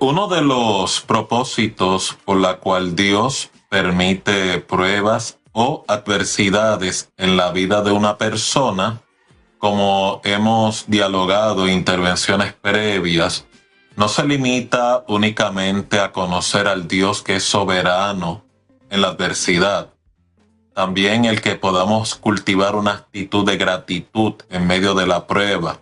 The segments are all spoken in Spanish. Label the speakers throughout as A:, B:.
A: Uno de los propósitos por la cual Dios permite pruebas o adversidades en la vida de una persona, como hemos dialogado en intervenciones previas, no se limita únicamente a conocer al Dios que es soberano en la adversidad. También el que podamos cultivar una actitud de gratitud en medio de la prueba,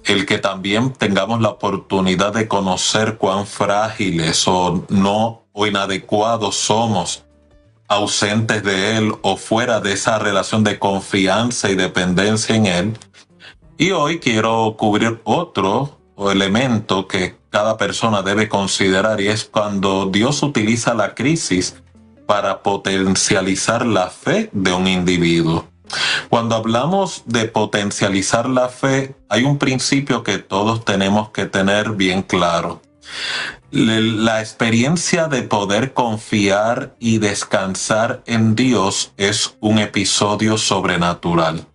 A: el que también tengamos la oportunidad de conocer cuán frágiles o no o inadecuados somos, ausentes de Él o fuera de esa relación de confianza y dependencia en Él. Y hoy quiero cubrir otro elemento que cada persona debe considerar, y es cuando Dios utiliza la crisis para potencializar la fe de un individuo. Cuando hablamos de potencializar la fe, hay un principio que todos tenemos que tener bien claro. La experiencia de poder confiar y descansar en Dios es un episodio sobrenatural.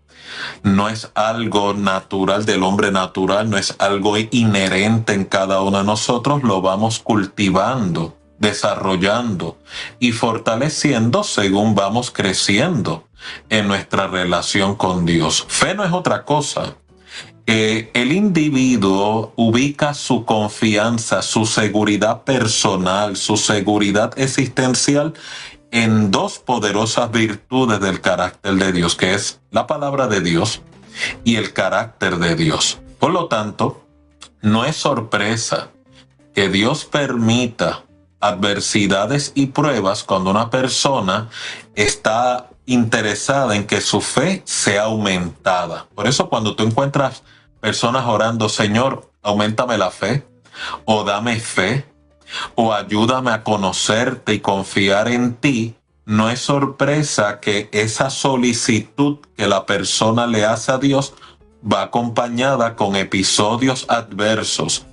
A: No es algo natural del hombre natural, no es algo inherente en cada uno de nosotros, lo vamos cultivando, desarrollando y fortaleciendo según vamos creciendo en nuestra relación con Dios. Fe no es otra cosa. El individuo ubica su confianza, su seguridad personal, su seguridad existencial en dos poderosas virtudes del carácter de Dios, que es la palabra de Dios y el carácter de Dios. Por lo tanto, no es sorpresa que Dios permita adversidades y pruebas cuando una persona está interesada en que su fe sea aumentada. Por eso cuando tú encuentras personas orando, Señor, auméntame la fe, o dame fe, o ayúdame a conocerte y confiar en ti, no es sorpresa que esa solicitud que la persona le hace a Dios va acompañada con episodios adversos,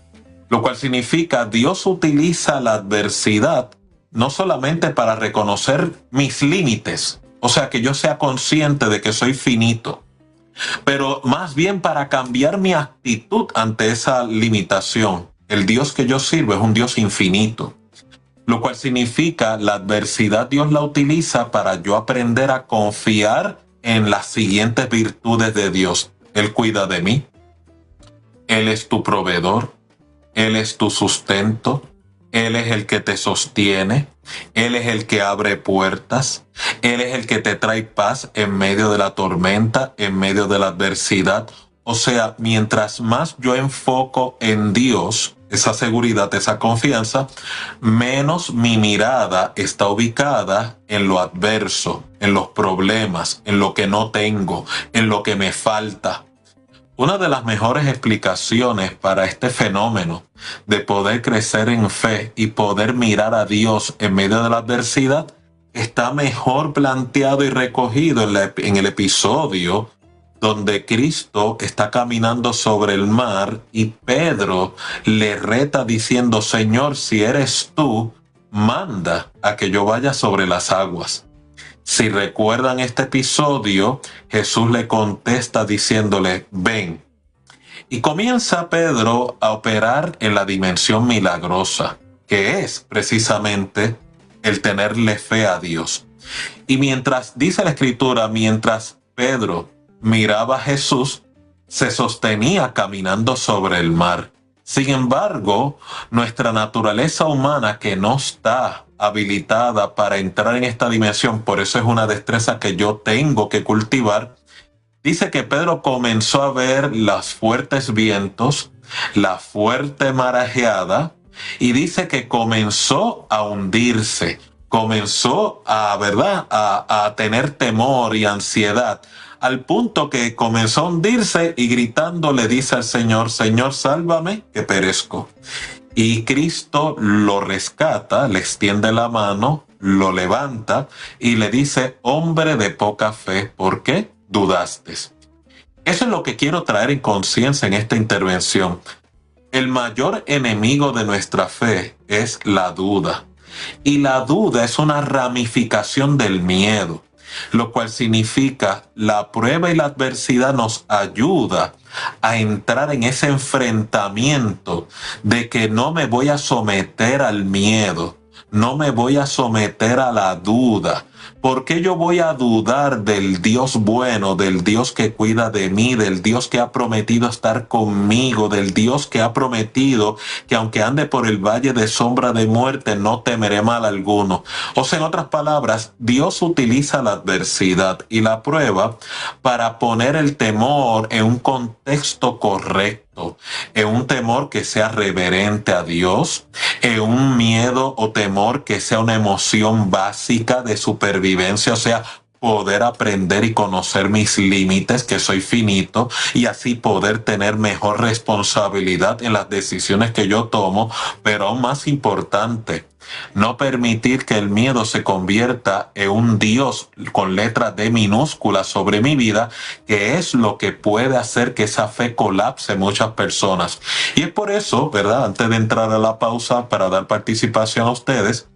A: lo cual significa Dios utiliza la adversidad no solamente para reconocer mis límites, o sea, que yo sea consciente de que soy finito, pero más bien para cambiar mi actitud ante esa limitación. El Dios que yo sirvo es un Dios infinito, lo cual significa la adversidad Dios la utiliza para yo aprender a confiar en las siguientes virtudes de Dios. Él cuida de mí, Él es tu proveedor, Él es tu sustento, Él es el que te sostiene, Él es el que abre puertas, Él es el que te trae paz en medio de la tormenta, en medio de la adversidad. O sea, mientras más yo enfoco en Dios, esa seguridad, esa confianza, menos mi mirada está ubicada en lo adverso, en los problemas, en lo que no tengo, en lo que me falta. Una de las mejores explicaciones para este fenómeno de poder crecer en fe y poder mirar a Dios en medio de la adversidad está mejor planteado y recogido en el episodio donde Cristo está caminando sobre el mar y Pedro le reta diciendo, Señor, si eres tú, manda a que yo vaya sobre las aguas. Si recuerdan este episodio, Jesús le contesta diciéndole, ven. Y comienza Pedro a operar en la dimensión milagrosa, que es precisamente el tenerle fe a Dios. Y mientras, dice la Escritura, mientras Pedro miraba a Jesús, se sostenía caminando sobre el mar. Sin embargo, nuestra naturaleza humana, que no está habilitada para entrar en esta dimensión, por eso es una destreza que yo tengo que cultivar, dice que Pedro comenzó a ver los fuertes vientos, la fuerte mareada, y dice que comenzó a hundirse, comenzó a tener temor y ansiedad, al punto que comenzó a hundirse y gritando le dice al Señor, Señor, sálvame, que perezco. Y Cristo lo rescata, le extiende la mano, lo levanta y le dice, hombre de poca fe, ¿por qué dudaste? Eso es lo que quiero traer en conciencia en esta intervención. El mayor enemigo de nuestra fe es la duda. Y la duda es una ramificación del miedo. lo cual significa la prueba y la adversidad nos ayuda a entrar en ese enfrentamiento de que no me voy a someter al miedo, no me voy a someter a la duda. ¿Por qué yo voy a dudar del Dios bueno, del Dios que cuida de mí, del Dios que ha prometido estar conmigo, del Dios que ha prometido que aunque ande por el valle de sombra de muerte, no temeré mal alguno? O sea, en otras palabras, Dios utiliza la adversidad y la prueba para poner el temor en un contexto correcto, en un temor que sea reverente a Dios, en un miedo o temor que sea una emoción básica de supervivencia, o sea, poder aprender y conocer mis límites, que soy finito, y así poder tener mejor responsabilidad en las decisiones que yo tomo, pero aún más importante, no permitir que el miedo se convierta en un Dios con letra D minúscula sobre mi vida, que es lo que puede hacer que esa fe colapse en muchas personas. Y es por eso, ¿verdad? Antes de entrar a la pausa para dar participación a ustedes,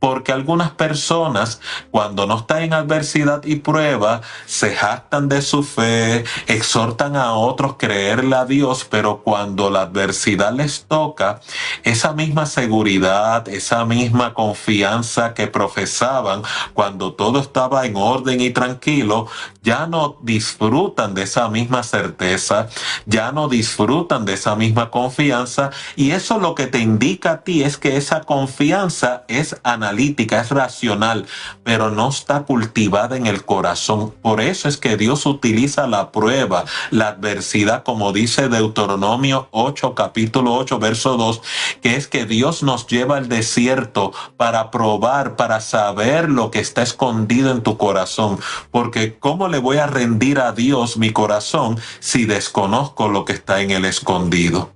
A: porque algunas personas, cuando no están en adversidad y prueba, se jactan de su fe, exhortan a otros a creerle a Dios, pero cuando la adversidad les toca, esa misma seguridad, esa misma confianza que profesaban cuando todo estaba en orden y tranquilo, ya no disfrutan de esa misma certeza, ya no disfrutan de esa misma confianza, y eso lo que te indica a ti es que esa confianza es analítica, es racional, pero no está cultivada en el corazón. Por eso es que Dios utiliza la prueba, la adversidad, como dice Deuteronomio 8, capítulo 8, verso 2, que es que Dios nos lleva al desierto para probar, para saber lo que está escondido en tu corazón. Porque ¿cómo le voy a rendir a Dios mi corazón si desconozco lo que está en el escondido?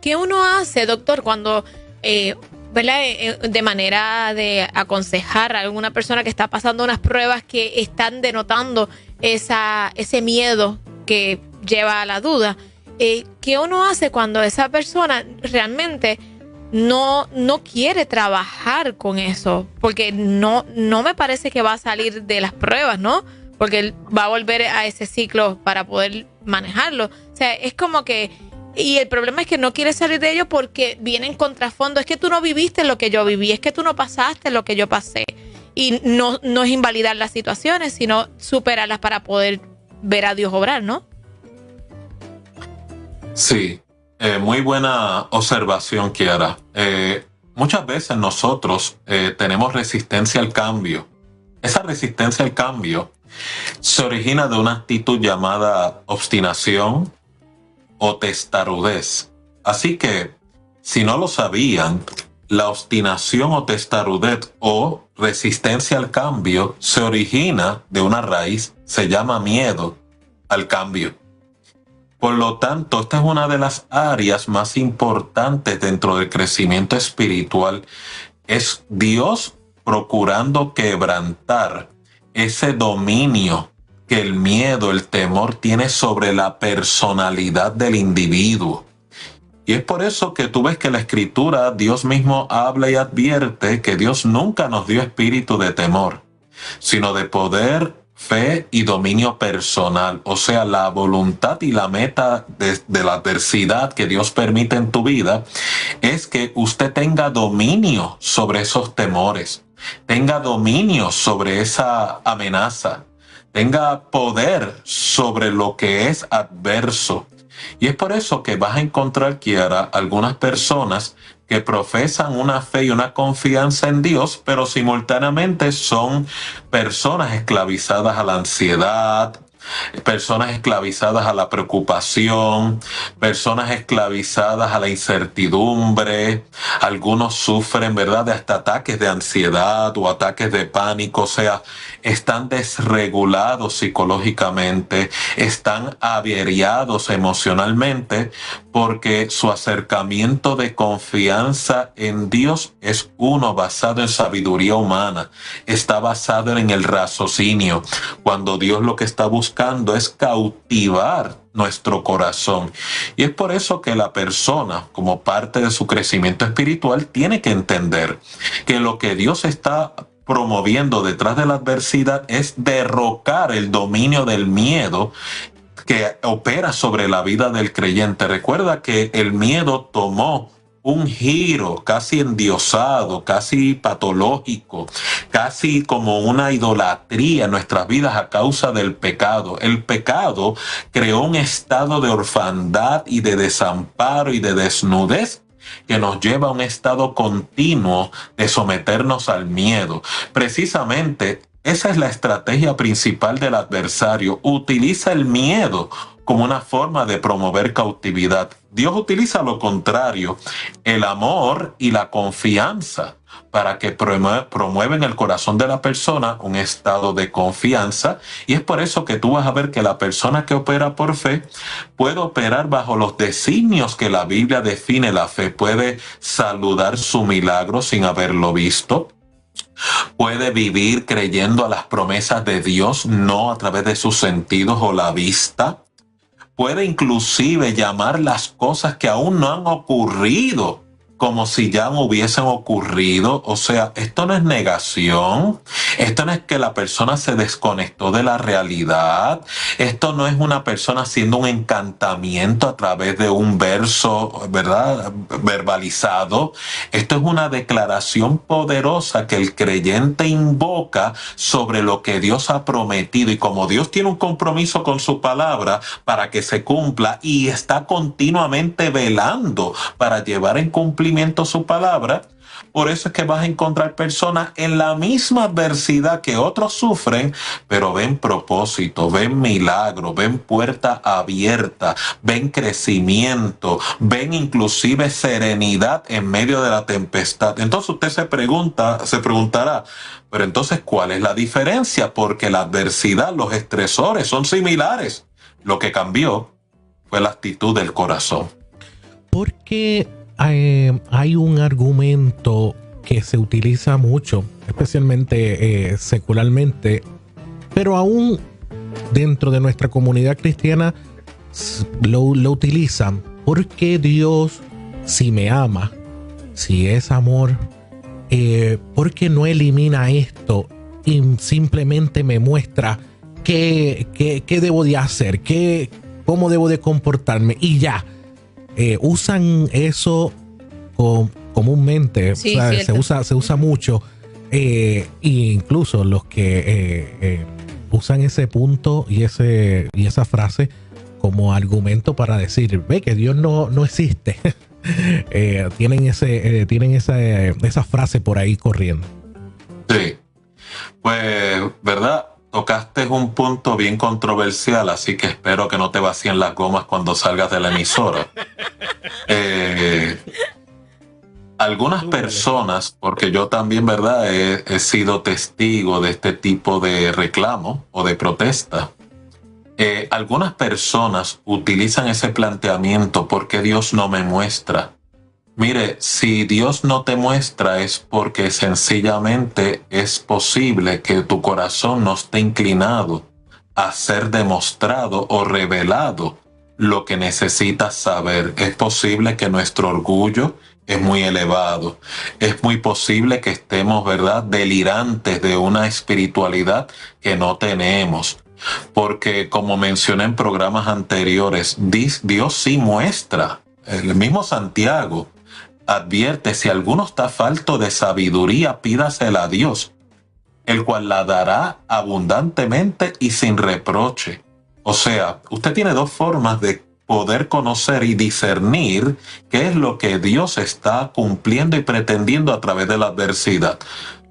B: ¿Qué uno hace, doctor, cuando ¿verdad? De manera de aconsejar a alguna persona que está pasando unas pruebas que están denotando ese miedo que lleva a la duda? ¿Qué uno hace cuando esa persona realmente no quiere trabajar con eso? Porque no me parece que va a salir de las pruebas, ¿no? Porque él va a volver a ese ciclo para poder manejarlo. O sea, es como que... Y el problema es que no quiere salir de ello porque viene en contrafondo. Es que tú no viviste lo que yo viví, es que tú no pasaste lo que yo pasé. Y no es invalidar las situaciones, sino superarlas para poder ver a Dios obrar, ¿no?
A: Sí, muy buena observación, Kiara. Muchas veces nosotros tenemos resistencia al cambio. Esa resistencia al cambio se origina de una actitud llamada obstinación o testarudez. Así que, si no lo sabían, la obstinación o testarudez o resistencia al cambio se origina de una raíz, se llama miedo al cambio. Por lo tanto, esta es una de las áreas más importantes dentro del crecimiento espiritual. Es Dios procurando quebrantar ese dominio que el miedo, el temor tiene sobre la personalidad del individuo. Y es por eso que tú ves que la Escritura, Dios mismo habla y advierte que Dios nunca nos dio espíritu de temor, sino de poder, fe y dominio personal. O sea, la voluntad y la meta de la adversidad que Dios permite en tu vida es que usted tenga dominio sobre esos temores, tenga dominio sobre esa amenaza, tenga poder sobre lo que es adverso. Y es por eso que vas a encontrar, Kiara, algunas personas que profesan una fe y una confianza en Dios, pero simultáneamente son personas esclavizadas a la ansiedad, personas esclavizadas a la preocupación, personas esclavizadas a la incertidumbre. Algunos sufren, ¿verdad?, de hasta ataques de ansiedad o ataques de pánico. O sea, están desregulados psicológicamente, están averiados emocionalmente, porque su acercamiento de confianza en Dios es uno basado en sabiduría humana, está basado en el raciocinio, cuando Dios lo que está buscando es cautivar nuestro corazón. Y es por eso que la persona, como parte de su crecimiento espiritual, tiene que entender que lo que Dios está promoviendo detrás de la adversidad es derrocar el dominio del miedo que opera sobre la vida del creyente. Recuerda que el miedo tomó un giro casi endiosado, casi patológico, casi como una idolatría en nuestras vidas a causa del pecado. El pecado creó un estado de orfandad y de desamparo y de desnudez que nos lleva a un estado continuo de someternos al miedo. Precisamente, esa es la estrategia principal del adversario. Utiliza el miedo como una forma de promover cautividad. Dios utiliza lo contrario, el amor y la confianza, para que promueva en el corazón de la persona un estado de confianza. Y es por eso que tú vas a ver que la persona que opera por fe puede operar bajo los designios que la Biblia define la fe. Puede saludar su milagro sin haberlo visto. Puede vivir creyendo a las promesas de Dios, no a través de sus sentidos o la vista. Puede inclusive llamar las cosas que aún no han ocurrido como si ya no hubiesen ocurrido. O sea, esto no es negación, esto no es que la persona se desconectó de la realidad, esto no es una persona haciendo un encantamiento a través de un verso, ¿verdad?, verbalizado. Esto es una declaración poderosa que el creyente invoca sobre lo que Dios ha prometido, y como Dios tiene un compromiso con su palabra para que se cumpla y está continuamente velando para llevar en cumplimiento su palabra, por eso es que vas a encontrar personas en la misma adversidad que otros sufren, pero ven propósito, ven milagro, ven puerta abierta, ven crecimiento, ven inclusive serenidad en medio de la tempestad. Entonces usted se preguntará, pero entonces, ¿cuál es la diferencia? Porque la adversidad, los estresores son similares. Lo que cambió fue la actitud del corazón.
C: Porque hay un argumento que se utiliza mucho, especialmente secularmente, pero aún dentro de nuestra comunidad cristiana lo utilizan. Porque Dios, si me ama, si es amor, ¿por qué no elimina esto y simplemente me muestra qué debo de hacer, cómo debo de comportarme y ya? Usan eso comúnmente,
B: sí,
C: o sea, se usa mucho, e incluso los que usan ese punto y esa frase como argumento para decir, ve que Dios no existe. Tienen esa frase por ahí corriendo.
A: Sí, pues, ¿verdad? Tocaste un punto bien controversial, así que espero que no te vacíen las gomas cuando salgas de la emisora. Algunas personas, porque yo también, ¿verdad?, he sido testigo de este tipo de reclamo o de protesta. Algunas personas utilizan ese planteamiento: ¿por qué Dios no me muestra? Mire, si Dios no te muestra es porque sencillamente es posible que tu corazón no esté inclinado a ser demostrado o revelado lo que necesitas saber. Es posible que nuestro orgullo es muy elevado. Es muy posible que estemos, ¿verdad?, delirantes de una espiritualidad que no tenemos. Porque, como mencioné en programas anteriores, Dios sí muestra. El mismo Santiago advierte: si alguno está falto de sabiduría, pídasela a Dios, el cual la dará abundantemente y sin reproche. O sea, usted tiene dos formas de poder conocer y discernir qué es lo que Dios está cumpliendo y pretendiendo a través de la adversidad.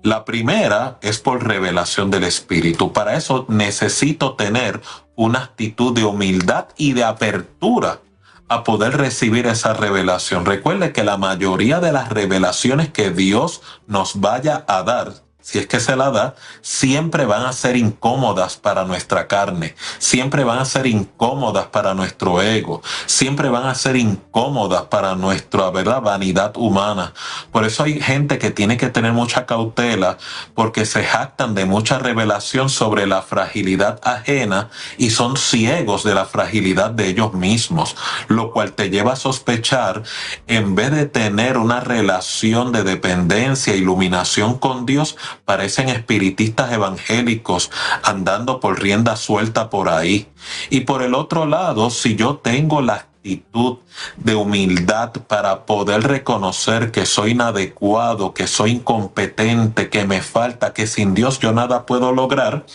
A: La primera es por revelación del Espíritu. Para eso necesito tener una actitud de humildad y de apertura a poder recibir esa revelación. Recuerde que la mayoría de las revelaciones que Dios nos vaya a dar, si es que se la da, siempre van a ser incómodas para nuestra carne, siempre van a ser incómodas para nuestro ego, siempre van a ser incómodas para nuestra, ¿verdad?, vanidad humana, Por eso hay gente que tiene que tener mucha cautela porque se jactan de mucha revelación sobre la fragilidad ajena y son ciegos de la fragilidad de ellos mismos, lo cual te lleva a sospechar, en vez de tener una relación de dependencia, iluminación con Dios, parecen espiritistas evangélicos andando por rienda suelta por ahí. Y por el otro lado, si yo tengo la actitud de humildad para poder reconocer que soy inadecuado, que soy incompetente, que me falta, que sin Dios yo nada puedo lograr,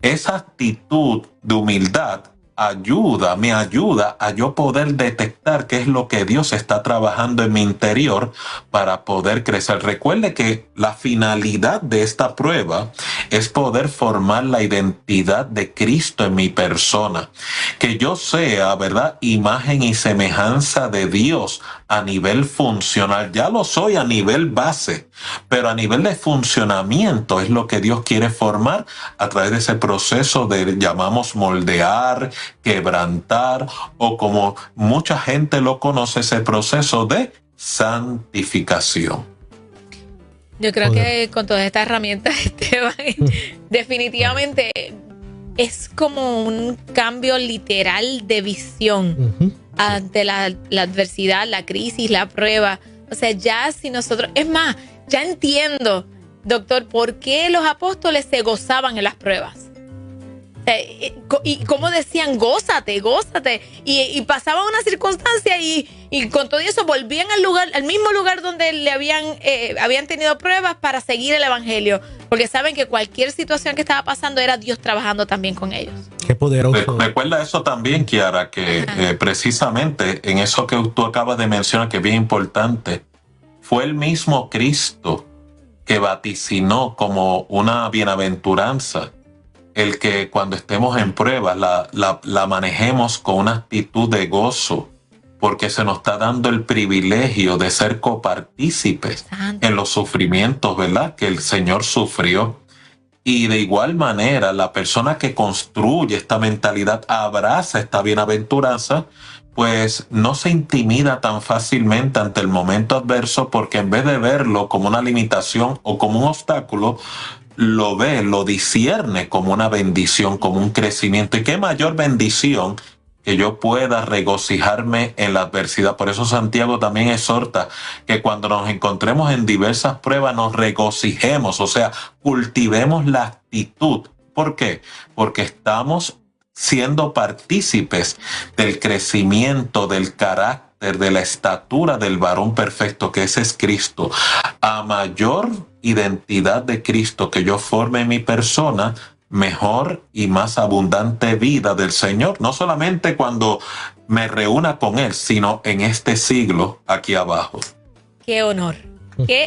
A: esa actitud de humildad me ayuda a yo poder detectar qué es lo que Dios está trabajando en mi interior para poder crecer. Recuerde que la finalidad de esta prueba es poder formar la identidad de Cristo en mi persona. Que yo sea, ¿verdad?, imagen y semejanza de Dios a nivel funcional. Ya lo soy a nivel base, pero a nivel de funcionamiento es lo que Dios quiere formar a través de ese proceso de, llamamos, moldear, quebrantar, o como mucha gente lo conoce, ese proceso de santificación.
B: Yo creo que con todas estas herramientas, Esteban, definitivamente es como un cambio literal de visión ante la adversidad, la crisis, la prueba. O sea, ya si nosotros, es más, ya entiendo, doctor, por qué los apóstoles se gozaban en las pruebas. Y como decían, gózate, gózate. Y pasaban una circunstancia y con todo eso volvían al mismo lugar donde le habían tenido pruebas para seguir el evangelio. Porque saben que cualquier situación que estaba pasando era Dios trabajando también con ellos.
C: Qué poderoso.
A: Recuerda eso también, Kiara, que precisamente en eso que tú acabas de mencionar, que es bien importante, fue el mismo Cristo que vaticinó como una bienaventuranza el que cuando estemos en prueba la manejemos con una actitud de gozo, porque se nos está dando el privilegio de ser copartícipes en los sufrimientos, ¿verdad?, que el Señor sufrió. Y de igual manera, la persona que construye esta mentalidad, abraza esta bienaventuranza, pues no se intimida tan fácilmente ante el momento adverso, porque en vez de verlo como una limitación o como un obstáculo, lo discierne como una bendición, como un crecimiento. Y qué mayor bendición que yo pueda regocijarme en la adversidad. Por eso Santiago también exhorta que cuando nos encontremos en diversas pruebas nos regocijemos, o sea, cultivemos la actitud. ¿Por qué? Porque estamos siendo partícipes del crecimiento, del carácter, de la estatura del varón perfecto, que ese es Cristo. A mayor identidad de Cristo que yo forme en mi persona, mejor y más abundante vida del Señor, no solamente cuando me reúna con Él, sino en este siglo aquí abajo.
B: Qué honor, qué